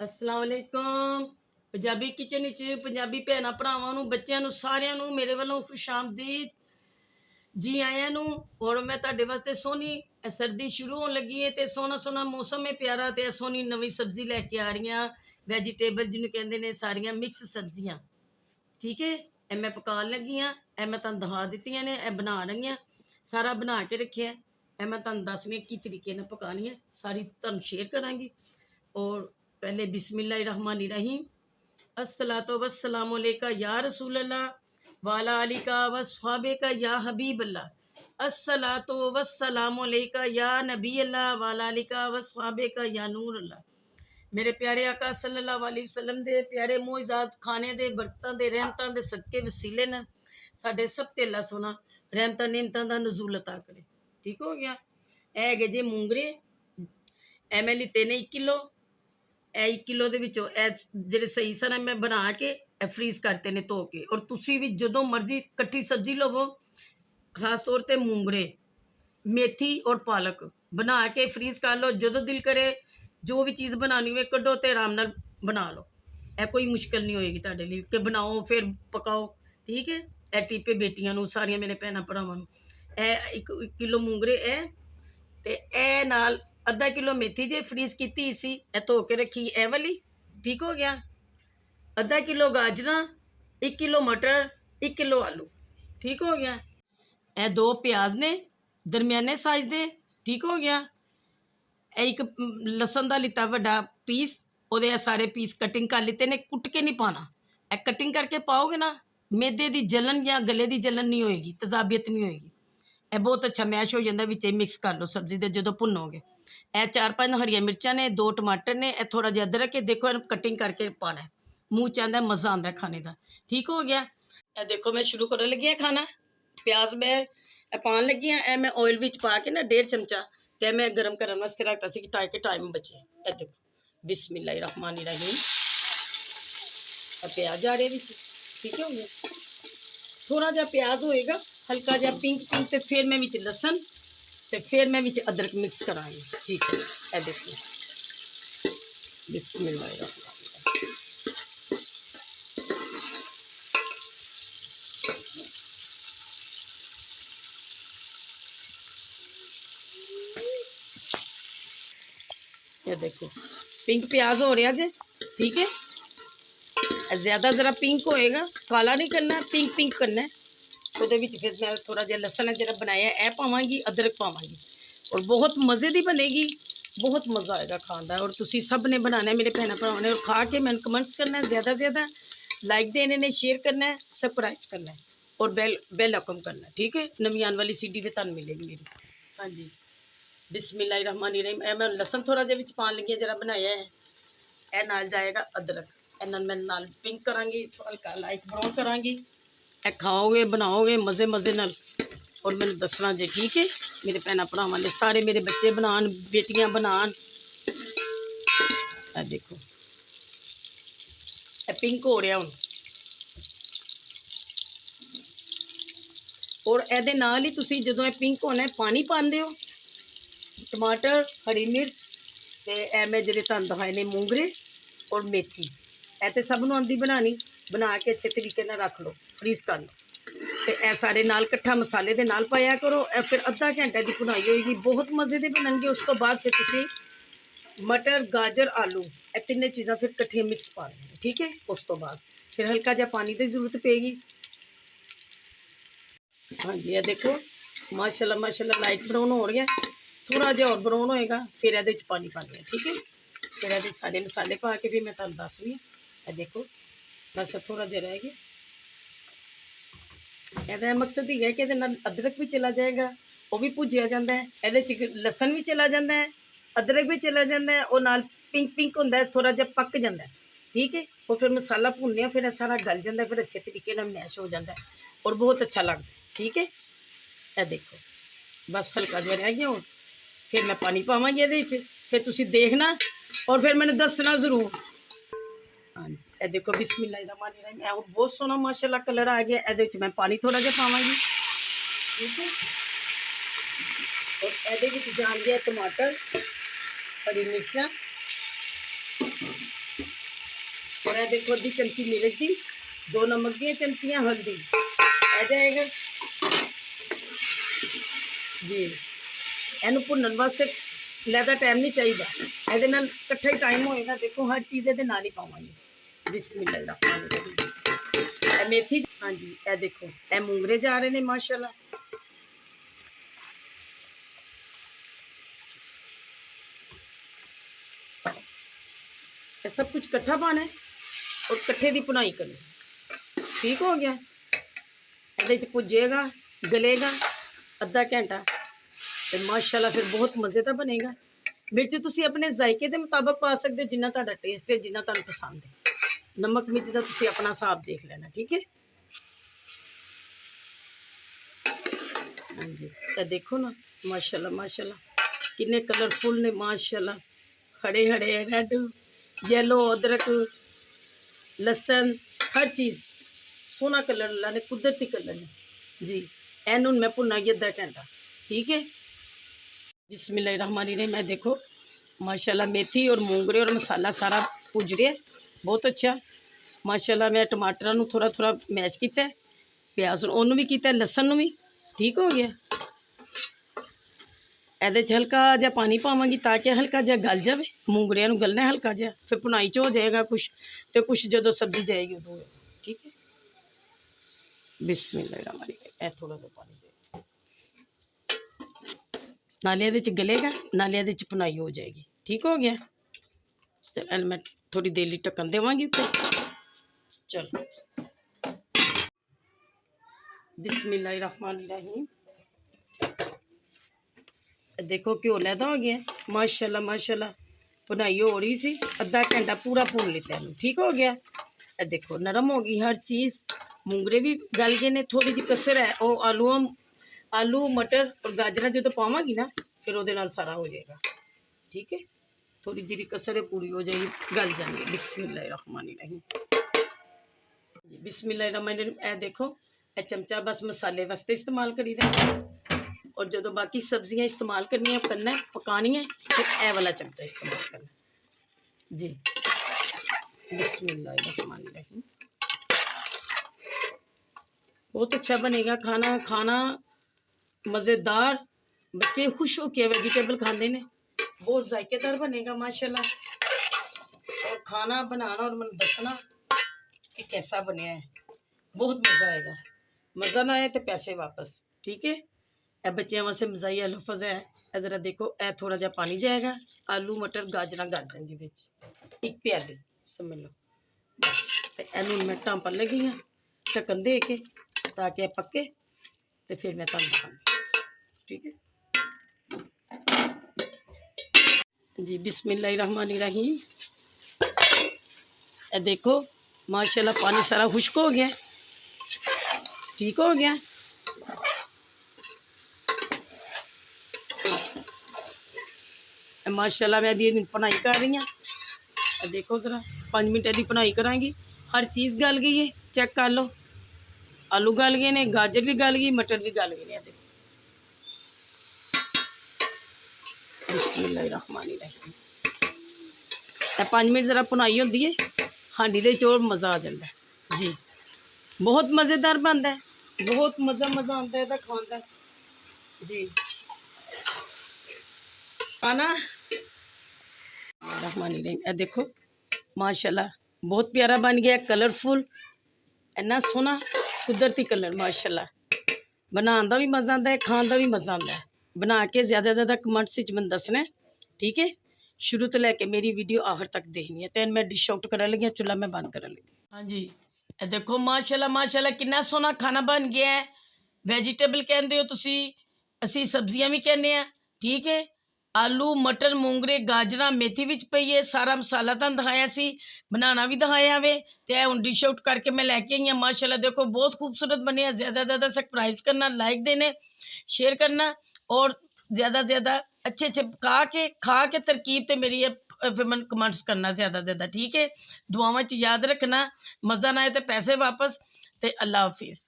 अस्सलाम वालेकुम। पंजाबी किचन विच पंजाबी भैणां भरावां नूं बच्चिआं नूं सारिआं नूं मेरे वल्लों खुशामदीद। जी आयां नूं। और मैं तुहाडे वास्ते सोहनी सर्दी शुरू होण लगी है ते सोहना सोहना मौसम है प्यारा ते सोहनी नवीं सब्जी लैके आ रही हां। वैजीटेबल जिन्हों कहंदे ने सारियां मिक्स सब्जियां। ठीक है, ए मैं पकान लगी हां। ए मैं तुहानूं दिखा दित्तियां ने, ए बना रही हां। सारा बना के रखिआ है। ए मैं तुहानूं दस्सनी की तरीके नाल पकानी है, सारी तुहानूं शेयर करांगी। और पहले बिस्मिल्लाहिर्रहमानिर्रहीम। अस्सलातु वस्सलामु अलैका या रसूल अल्लाह वाला अलिका वस्हाबिका या हबीब अल्लाह। अस्सलातु वस्सलामु अलैका या नबी अल्लाह वाला अलिका वस्हाबिका या नूर अल्लाह। मेरे प्यारे आका सल्लल्लाहु अलैहि वसल्लम दे प्यारे मोइज़ात खाने दे बरकतां दे रहमतां दे सदके वसीले न साडे सब ते अल्लाह सोना रहमतां नेमतां दा नज़ूल अता करे। ठीक हो गया। ए हैगे जे मूंगरे, ए मैं लिते ने 1 किलो। 1 किलो ਦੇ ਵਿੱਚੋਂ ਇਹ ਜਿਹੜੇ ਸਹੀ ਸਨ ਮੈਂ ਬਣਾ ਕੇ ਇਹ ਫਰੀਜ਼ ਕਰਤੇ ਨੇ ਧੋ ਕੇ। ਔਰ ਤੁਸੀਂ ਵੀ ਜਦੋਂ ਮਰਜ਼ੀ ਇਕੱਠੀ ਸਬਜ਼ੀ ਲਵੋ, ਖਾਸ ਤੌਰ ਤੇ ਮੂੰਗਰੇ, ਮੇਥੀ ਔਰ ਪਾਲਕ ਬਣਾ ਕੇ ਫਰੀਜ਼ ਕਰ ਲਓ। ਜਦੋਂ ਦਿਲ ਕਰੇ ਜੋ ਵੀ ਚੀਜ਼ ਬਣਾਉਣੀ ਹੋਵੇ ਕੱਢੋ ਤੇ ਆਰਾਮ ਨਾਲ ਬਣਾ ਲਓ। ਇਹ ਕੋਈ ਮੁਸ਼ਕਲ ਨਹੀਂ ਹੋਏਗੀ ਤੁਹਾਡੇ ਲਈ ਕਿ ਬਣਾਓ ਫਿਰ ਪਕਾਓ। ਠੀਕ ਹੈ। ਇਹ ਟੀਪੇ ਬੇਟੀਆਂ ਨੂੰ ਸਾਰੀਆਂ ਮੇਰੇ ਭੈਣਾਂ ਭਰਾਵਾਂ ਨੂੰ ਇਹ 1 ਕਿਲੋ ਮੂੰਗਰੇ ਇਹ ਤੇ ਇਹ ਨਾਲ आधा किलो मेथी जे फ्रीज की सी ए धो के रखी ए वाली। ठीक हो गया। आधा किलो गाजर, 1 किलो मटर, 1 किलो आलू। ठीक हो गया। ए 2 प्याज ने दरमियाने साइज दे। ठीक हो गया। ए एक लसन का लिता वड्डा पीस, ओदे सारे पीस कटिंग कर लिते ने, कुट के नहीं पाना। ए कटिंग करके पाओगे ना मैदे की जलन या गले की जलन नहीं होएगी, तजाबियत नहीं होएगी। ਇਹ ਬਹੁਤ ਅੱਛਾ ਮੈਸ਼ ਹੋ ਜਾਂਦਾ, ਵਿੱਚ ਮਿਕਸ ਕਰ ਲਓ ਸਬਜ਼ੀ ਦੇ ਜਦੋਂ ਭੁੰਨੋਗੇ। ਇਹ 4-5 ਹਰੀਆਂ ਮਿਰਚਾਂ ਨੇ, 2 ਟਮਾਟਰ ਨੇ, ਇਹ ਥੋੜਾ ਜਿਹਾ ਅਦਰਕ ਹੈ। ਦੇਖੋ ਇਹਨੂੰ ਕਟਿੰਗ ਕਰਕੇ ਪਾਣਾ, ਮੂੰਹ ਚ ਆਂਦਾ, ਮਜ਼ਾ ਆਂਦਾ ਖਾਣੇ ਦਾ। ਠੀਕ ਹੋ ਗਿਆ। ਇਹ ਦੇਖੋ ਮੈਂ ਸ਼ੁਰੂ ਕਰਨ ਲੱਗੀ ਹਾਂ ਖਾਣਾ। ਪਿਆਜ਼ ਮੈਂ ਇਹ ਪਾਣ ਲੱਗੀ ਹਾਂ। ਇਹ ਮੈਂ ਆਇਲ ਵਿੱਚ ਪਾ ਕੇ ਨਾ 1.5 ਚਮਚਾ ਤੇ ਮੈਂ ਗਰਮ ਕਰਨ ਵਾਸਤੇ ਰੱਖਤਾ ਸੀ ਕਿ ਟਾਈਮ ਬਚੇ। ਇਹ ਦੇਖੋ ਬਿਸਮਿल्लाहिर्रहमानिर्रहीम। ਇਹ ਪਿਆਜ਼ ਆ ਰਹੇ ਵਿੱਚ। ਠੀਕ ਹੋ ਗਿਆ। थोड़ा जहा प्याज होएगा हल्का जहा पिंक पिंक, तो फिर मैं विच लसन तो फिर मैं विच अदरक मिक्स करांगी। ठीक है। ये देखो बिस्मिल्लाहिर्रहमानिर्रहीम। ये देखो पिंक प्याज हो रहा जे। ठीक है। ज़्यादा ज़रा पिंक होएगा, काला नहीं करना, पिंक पिंक करना है। वो फिर मैं थोड़ा जहा लसन जरा बनाया यह पावांगी, अदरक पावांगी और बहुत मज़े की बनेगी। बहुत मज़ा आएगा खाने का। और तुसी सब ने बनाना है मेरे भैन भरावां ने, और खा के मैंने कमेंट्स करना है, ज़्यादा से ज़्यादा लाइक देने ने, शेयर करना है, सबसक्राइब करना है और बेल आइकन करना है। ठीक है। नवी आने वाली सीडी भी तुहानूं मिलेगी मेरी। हाँ जी बिस्मिल्लाहिर्रहमानिर्रहीम। मैं लसन थोड़ा जिहा विच पाउण लगी जरा बनाया है। यह नाल जाएगा अदरक। इन्हां मैं नाल पिंक करांगी, हल्का लाइट ब्राउन करांगी। ए खाओगे बनाओगे मज़े मज़े नाल और मैंने दसना जे। ठीक है। मेरे भैन भरावां ने सारे मेरे बच्चे बनान, बेटियां बनान। ए देखो ए पिंक हो रहा हुण। और ए नाल ही तुसीं जदों ए पिंक होना पानी पांदे हो, टमाटर, हरी मिर्च ते ए मैं जिहड़े तुहानूं दिखाए ने मूंगरे और मेथी, ऐसे सब नूं आंदी बनानी। बना के अच्छे तरीके नाल रख लो, फ्रीज कर लो ते ए सारे नाल कट्ठा मसाले दे नाल पाया करो। ए फिर आधा घंटा की भुनाई होएगी, बहुत मज़े दे बनणगे। उस तो बाद फिर तुसीं मटर, गाजर, आलू ए तीनों चीज़ां फिर कट्ठियां मिक्स पा लेंगे। ठीक है। उस तो बाद फिर हल्का जिहा पानी की जरूरत पेगी। हाँ जी ये देखो माशाल्लाह माशाल्लाह लाइट ब्राउन हो रही है, थोड़ा जिहा और ब्राउन होएगा फिर ये पानी पा लिया। ठीक है। फिर ये सारे मसाले पा के भी मैं तुहानूं दस रही हूँ। देखो बस थोड़ा जिहा रह गया। ਇਹਦਾ मकसद ही है कि अदरक भी चला जाएगा, वो भी भुजिया जाता है, ये लसन भी चला जाता है, अदरक भी चला जाता है और नाल पिंक पिंक होता है, थोड़ा जहा पक जाता है। ठीक है। और फिर मसाला भुनने फिर सारा गल जाता है, फिर अच्छे तरीके नाल मैश हो जाता है और बहुत अच्छा लगता है। ठीक है। ये देखो बस हल्का जिहा रह गया। फिर मैं पानी पावांगी ये, फिर तुसीं देखना और फिर मैंने दसना जरूर। हाँ ये देखो बिस्मिल्लाहिर्रहमानिर्रहीम। बहुत सोहना माशाल्लाह कलर आ गया। ये मैं पानी थोड़ा जिहा पावांगी। ठीक है। और ये जान गया टमाटर, हरी मिर्चा और ये देखो आधी चमची मिर्च दी, 2 नमक दी चमचियां हल्दी आ जाएगा जी। ਇਹਨੂੰ ਭੁੰਨਣ ਵਾਸਤੇ ਜ਼ਿਆਦਾ ਟਾਈਮ ਨਹੀਂ ਚਾਹੀਦਾ, ਇਹਦੇ ਨਾਲ ਇਕੱਠਾ ਹੀ ਟਾਈਮ ਹੋਏਗਾ। ਦੇਖੋ ਹਰ ਚੀਜ਼ ਇਹਦੇ ਨਾਲ ਹੀ ਪਾਵਾਂਗੇ। ਬਿਸਮਿਲ੍ਲਾਹਿਰਰਹਿਮਾਨਿਰਰਹੀਮ। ਇਹ ਮੇਥੀ, ਹਾਂਜੀ ਇਹ ਦੇਖੋ ਇਹ ਮੂੰਗਰੇ ਜਾ ਰਹੇ ਨੇ ਮਾਸ਼ਾਅੱਲਾ। ਇਹ ਸਭ ਕੁਝ ਇਕੱਠਾ ਪਾਣਾ ਹੈ ਔਰ ਇਕੱਠੇ ਦੀ ਭੁਨਾਈ ਕਰਨੀ। ਠੀਕ ਹੋ ਗਿਆ। ਇਹਦੇ ਚ ਭੁੱਜੇਗਾ, ਗਲੇਗਾ ਅੱਧਾ ਘੰਟਾ ਤੇ ਮਾਸ਼ਾਅੱਲਾ ਫਿਰ ਬਹੁਤ ਮਜ਼ੇ ਦਾ ਬਣੇਗਾ। ਮਿਰਚ ਤੁਸੀਂ ਆਪਣੇ ਜ਼ਾਇਕੇ ਦੇ ਮੁਤਾਬਕ ਪਾ ਸਕਦੇ ਹੋ, ਜਿੰਨਾ ਤੁਹਾਡਾ ਟੇਸਟ ਹੈ, ਜਿੰਨਾ ਤੁਹਾਨੂੰ ਪਸੰਦ ਹੈ। ਨਮਕ ਮਿਰਚ ਦਾ ਤੁਸੀਂ ਆਪਣਾ ਹਿਸਾਬ ਦੇਖ ਲੈਣਾ। ਠੀਕ ਹੈ। ਹਾਂਜੀ ਇਹ ਦੇਖੋ ਨਾ ਮਾਸ਼ਾਅੱਲਾ ਮਾਸ਼ਾਅੱਲਾ ਕਿੰਨੇ ਕਲਰਫੁਲ ਨੇ ਮਾਸ਼ਾਅੱਲਾ। खड़े खड़े रेड येलो अदरक लसन हर चीज़ सोना कलर अल्लाह ने कुदरती कलर है जी। एनू मैं भुनाई अद्धा घंटा। ठीक है। बिस्मिल्लाहिर्रहमानिर्रहीम। मैं देखो माशाल्लाह मेथी और मूंगरे और मसाला सारा भुज रहा बहुत अच्छा माशाल्लाह। मैं टमाटर नू थोड़ा थोड़ा मैच किया, प्याज ओनू भी किया, लसन भी। ठीक हो गया। ਇਹਦੇ 'ਚ हल्का ਜਿਹਾ पानी पावांगी ताकि हल्का जिहा गल जाए। मूंगरियां नू गलना हल्का जिहा, फिर भुनाई च हो जाएगा कुछ, तो कुछ जो सब्जी जाएगी उदों। ठीक है। बिस्मिल्लाहिर्रहमानिर्रहीम। ए थोड़ा जिहा पानी नाले ये गलेगा, नाले ये भुनाई हो जाएगी। ठीक हो गया। तो मैं थोड़ी देर लिए ढक्कन देवांगी उत्ते। चलो बिस्मिल्लाहिर्रहमानिर्रहीम। देखो घ्यो लैदा हो गया माशाल्लाह माशाल्लाह। भुनाई हो रही सी, अद्धा घंटा पूरा भुन लिता है। ठीक हो गया। ये देखो नरम हो गई हर चीज़। मूंगरे भी गल गए ने, थोड़ी जी कसर है वो आलू मटर और गाजर जो तो पावांगी ना फिर वो सारा हो जाएगा। ठीक है। थोड़ी जी कसर है पूरी हो जाएगी, गल जाएंगे। बिस्मिल्लाहिर्रहमानिर्रहीम। बिस्मिल्लाहिर्रहमानिर्रहीम। ए देखो ए चमचा बस मसाले वास्ते इस्तेमाल करीदा, और जो बाकी सब्जियां इस्तेमाल करनी करना पकानी है फिर ए वाला चमचा इस्तेमाल करना जी। बिस्मिल्लाहिर्रहमानिर्रहीम। बहुत अच्छा बनेगा खाना, खाना मज़ेदार। बच्चे खुश होकर वेजिटेबल खाते हैं, बहुत जायकेदार बनेगा माशाल्लाह। और खाना बनाना और मन दसना कि कैसा बनया है, बहुत मज़ा आएगा। मज़ा ना आए तो पैसे वापस। ठीक है। ए बच्चों वास्ते मज़ाइया लफज है। इधर देखो ए थोड़ा जहा पानी जाएगा, आलू मटर गाजर गल जाएंगी एक प्याली समझ लो बस। इनू मैं ढांपन लगी हाँ ढक्कन दे के ताकि पक्के, तो फिर मैं तुहानू दिखाऊंगी। ठीक है जी। बिस्मिल्लाहिर्रहमानिर्रहीम। ए देखो माशाल्लाह पानी सारा खुश्क हो गया। ठीक हो गया। माशाल्लाह मैं दी भुनाई कर रही हाँ। देखो जरा 5 मिनट की भुनाई करांगी, हर चीज़ गल गई है। चेक कर लो, आलू गल गए ने, गाजर भी गल गई, मटर भी गल गए। देखो बिस्मिल्लाहिर्रहमानिर्रहीम। 5 मिनट जरा भुनाई होती है, हांडी दे चोर मज़ा आ जाता है जी। बहुत मज़ेदार बनता है, बहुत मज़ा आता है खाने जी। आना रहमानिर्रहीम। ए देखो माशाल्लाह बहुत प्यारा बन गया, कलरफुल, इन्ना सोहना कुदरती कलर माशाल्लाह। बनाने का भी मज़ा आता है, खाने का भी मज़ा आता है। बना के ज़्यादा कमेंट्स मैं दसना। ठीक है। शुरू तो लैके मेरी वीडियो आखिर तक देखनी है। तो मैं डिश आउट कर लगी, चूल्हा मैं बंद कर लगी। हाँ जी ए देखो माशाल्लाह माशाल्लाह कितना सोहना खाना बन गया है। वैजीटेबल कहते हो तुसी, असी सब्जियां भी कहने हैं। ठीक है। आलू मटर मूंगरे गाजर मेथी विच पई है, सारा मसाला तुहानू दिखाया सी, बनाना भी दिखाया वे। तो हुण डिश आउट करके मैं लैके आई हाँ माशाल्लाह। देखो बहुत खूबसूरत बने। ज़्यादा सब्सक्राइब करना, लाइक देने, शेयर करना और ज़्यादा अच्छे खा के तरकीब तो मेरी फिर मैं कमेंट्स करना ज़्यादा। ठीक है। दुआवां च याद रखना, मज़ा ना आए तो पैसे वापस। तो अल्लाह हाफिज़।